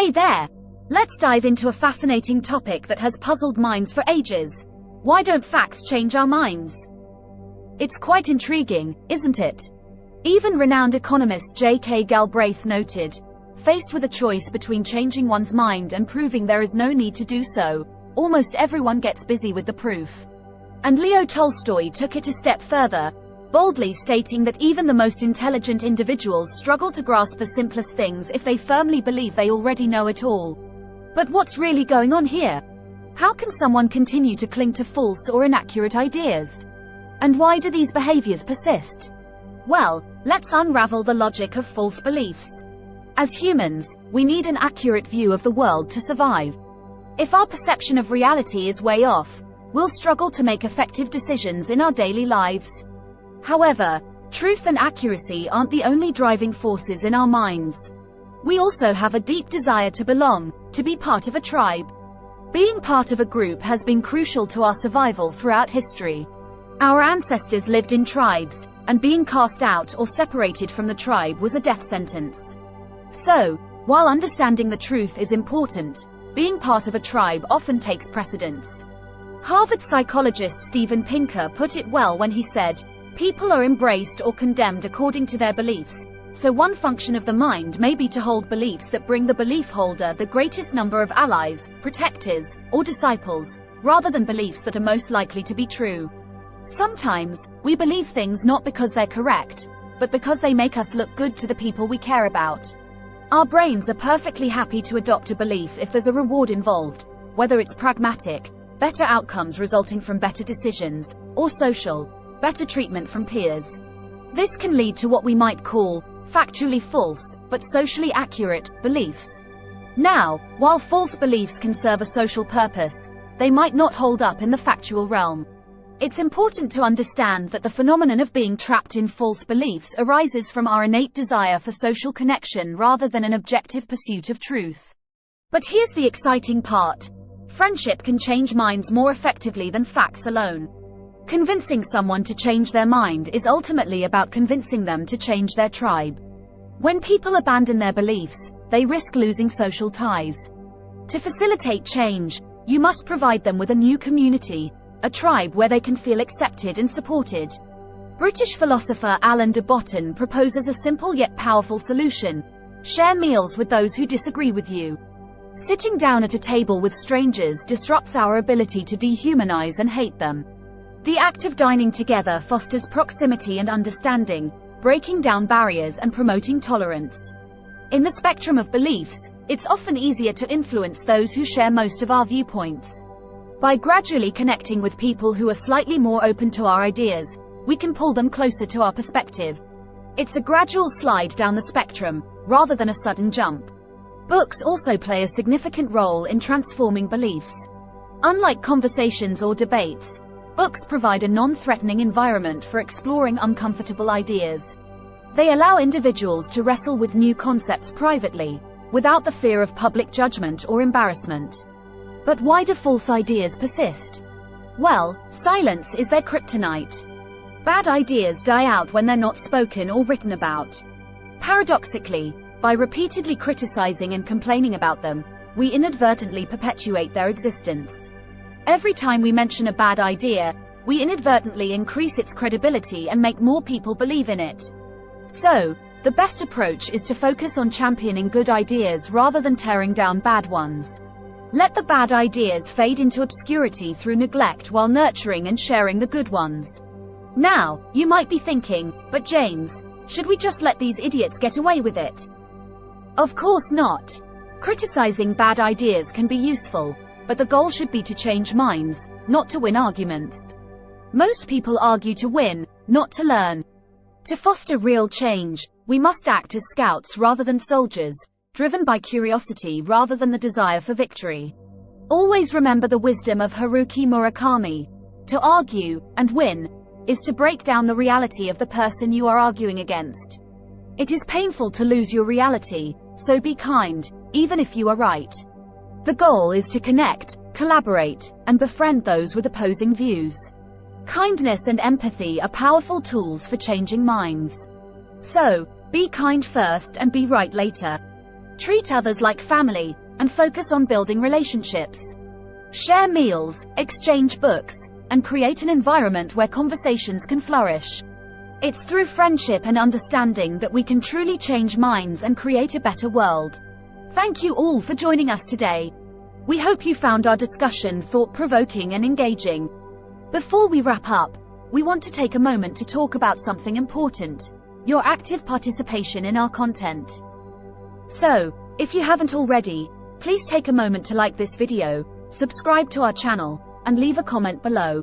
Hey there! Let's dive into a fascinating topic that has puzzled minds for ages. Why don't facts change our minds? It's quite intriguing, isn't it? Even renowned economist J.K. Galbraith noted, faced with a choice between changing one's mind and proving there is no need to do so, almost everyone gets busy with the proof. And Leo Tolstoy took it a step further, boldly stating that even the most intelligent individuals struggle to grasp the simplest things if they firmly believe they already know it all. But what's really going on here? How can someone continue to cling to false or inaccurate ideas? And why do these behaviors persist? Well, let's unravel the logic of false beliefs. As humans, we need an accurate view of the world to survive. If our perception of reality is way off, we'll struggle to make effective decisions in our daily lives. However, truth and accuracy aren't the only driving forces in our minds. We also have a deep desire to belong, to be part of a tribe. Being part of a group has been crucial to our survival throughout history. Our ancestors lived in tribes, and being cast out or separated from the tribe was a death sentence. So, while understanding the truth is important, being part of a tribe often takes precedence. Harvard psychologist Steven Pinker put it well when he said, "People are embraced or condemned according to their beliefs, so one function of the mind may be to hold beliefs that bring the belief holder the greatest number of allies, protectors, or disciples, rather than beliefs that are most likely to be true." Sometimes, we believe things not because they're correct, but because they make us look good to the people we care about. Our brains are perfectly happy to adopt a belief if there's a reward involved, whether it's pragmatic, better outcomes resulting from better decisions, or social, better treatment from peers. This can lead to what we might call factually false, but socially accurate, beliefs. Now, while false beliefs can serve a social purpose, they might not hold up in the factual realm. It's important to understand that the phenomenon of being trapped in false beliefs arises from our innate desire for social connection rather than an objective pursuit of truth. But here's the exciting part. Friendship can change minds more effectively than facts alone. Convincing someone to change their mind is ultimately about convincing them to change their tribe. When people abandon their beliefs, they risk losing social ties. To facilitate change, you must provide them with a new community, a tribe where they can feel accepted and supported. British philosopher Alain de Botton proposes a simple yet powerful solution: share meals with those who disagree with you. Sitting down at a table with strangers disrupts our ability to dehumanize and hate them. The act of dining together fosters proximity and understanding, breaking down barriers and promoting tolerance. In the spectrum of beliefs, it's often easier to influence those who share most of our viewpoints. By gradually connecting with people who are slightly more open to our ideas, we can pull them closer to our perspective. It's a gradual slide down the spectrum, rather than a sudden jump. Books also play a significant role in transforming beliefs. Unlike conversations or debates, books provide a non-threatening environment for exploring uncomfortable ideas. They allow individuals to wrestle with new concepts privately, without the fear of public judgment or embarrassment. But why do false ideas persist? Well, silence is their kryptonite. Bad ideas die out when they're not spoken or written about. Paradoxically, by repeatedly criticizing and complaining about them, we inadvertently perpetuate their existence. Every time we mention a bad idea, we inadvertently increase its credibility and make more people believe in it. So, the best approach is to focus on championing good ideas rather than tearing down bad ones. Let the bad ideas fade into obscurity through neglect while nurturing and sharing the good ones. Now, you might be thinking, but James, should we just let these idiots get away with it? Of course not. Criticizing bad ideas can be useful, but the goal should be to change minds, not to win arguments. Most people argue to win, not to learn. To foster real change, we must act as scouts rather than soldiers, driven by curiosity rather than the desire for victory. Always remember the wisdom of Haruki Murakami. To argue, and win, is to break down the reality of the person you are arguing against. It is painful to lose your reality, so be kind, even if you are right. The goal is to connect, collaborate, and befriend those with opposing views. Kindness and empathy are powerful tools for changing minds. So, be kind first and be right later. Treat others like family, and focus on building relationships. Share meals, exchange books, and create an environment where conversations can flourish. It's through friendship and understanding that we can truly change minds and create a better world. Thank you all for joining us today. We hope you found our discussion thought-provoking and engaging. Before we wrap up, we want to take a moment to talk about something important: your active participation in our content. So, if you haven't already, please take a moment to like this video, subscribe to our channel, and leave a comment below.